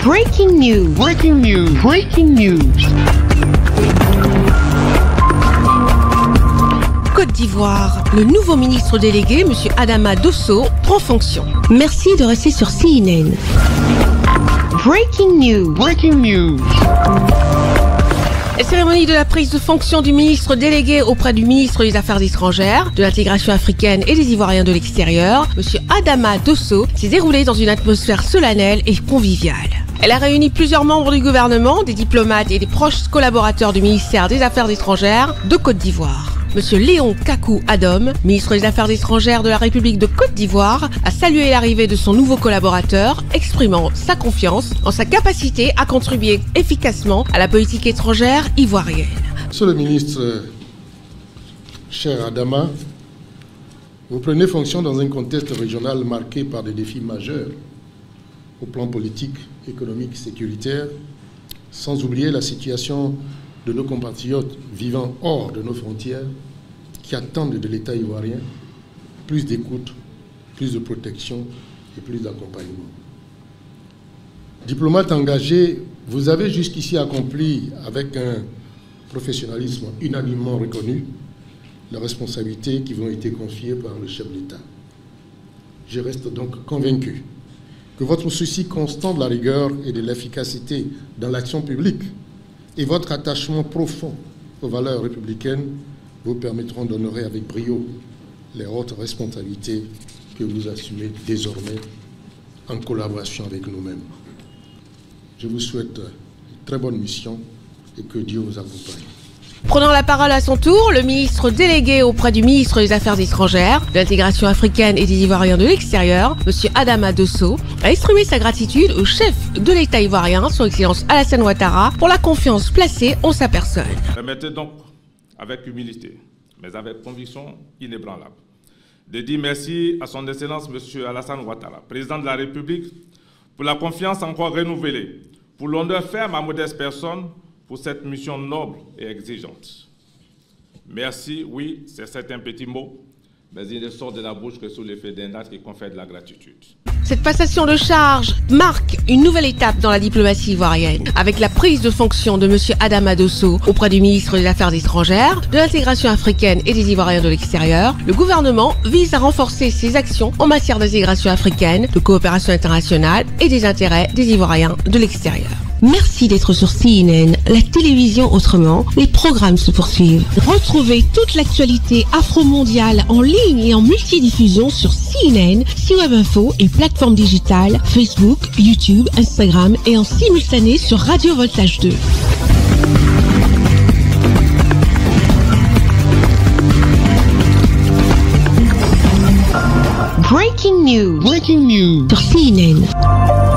Breaking news. Breaking news. Breaking news. Côte d'Ivoire, le nouveau ministre délégué, M. Adama Dosso, prend fonction. Merci de rester sur CNN. Breaking news. Breaking news. La cérémonie de la prise de fonction du ministre délégué auprès du ministre des Affaires étrangères, de l'intégration africaine et des Ivoiriens de l'extérieur, M. Adama Dosso, s'est déroulée dans une atmosphère solennelle et conviviale. Elle a réuni plusieurs membres du gouvernement, des diplomates et des proches collaborateurs du ministère des Affaires étrangères de Côte d'Ivoire. Monsieur Léon Kakou Adom, ministre des Affaires étrangères de la République de Côte d'Ivoire, a salué l'arrivée de son nouveau collaborateur, exprimant sa confiance en sa capacité à contribuer efficacement à la politique étrangère ivoirienne. Monsieur le ministre, cher Adama, vous prenez fonction dans un contexte régional marqué par des défis majeurs au plan politique, économique, sécuritaire, sans oublier la situation de nos compatriotes vivant hors de nos frontières qui attendent de l'État ivoirien plus d'écoute, plus de protection et plus d'accompagnement. Diplomate engagé, vous avez jusqu'ici accompli avec un professionnalisme unanimement reconnu les responsabilités qui vous ont été confiées par le chef d'État. Je reste donc convaincu que votre souci constant de la rigueur et de l'efficacité dans l'action publique et votre attachement profond aux valeurs républicaines vous permettront d'honorer avec brio les hautes responsabilités que vous assumez désormais en collaboration avec nous-mêmes. Je vous souhaite une très bonne mission et que Dieu vous accompagne. Prenant la parole à son tour, le ministre délégué auprès du ministre des Affaires étrangères, de l'intégration africaine et des Ivoiriens de l'extérieur, M. Adama Dosso, a exprimé sa gratitude au chef de l'État ivoirien, son Excellence Alassane Ouattara, pour la confiance placée en sa personne. Permettez donc, avec humilité, mais avec conviction inébranlable, de dire merci à son Excellence M. Alassane Ouattara, président de la République, pour la confiance encore renouvelée, pour l'honneur fait à ma modeste personne, pour cette mission noble et exigeante. Merci, oui, c'est certains petits mots, mais il ne sort de la bouche que sous l'effet d'un acte qui confère de la gratitude. Cette passation de charge marque une nouvelle étape dans la diplomatie ivoirienne, avec la prise de fonction de M. Adama Dosso auprès du ministre des Affaires étrangères, de l'intégration africaine et des Ivoiriens de l'extérieur. Le gouvernement vise à renforcer ses actions en matière d'intégration africaine, de coopération internationale et des intérêts des Ivoiriens de l'extérieur. Merci d'être sur CNN, la télévision autrement. Les programmes se poursuivent. Retrouvez toute l'actualité afro-mondiale en ligne et en multidiffusion sur CNN, C-Web Info et plateformes digitales, Facebook, YouTube, Instagram et en simultané sur Radio Voltage 2. Breaking news. Breaking news. Sur CNN.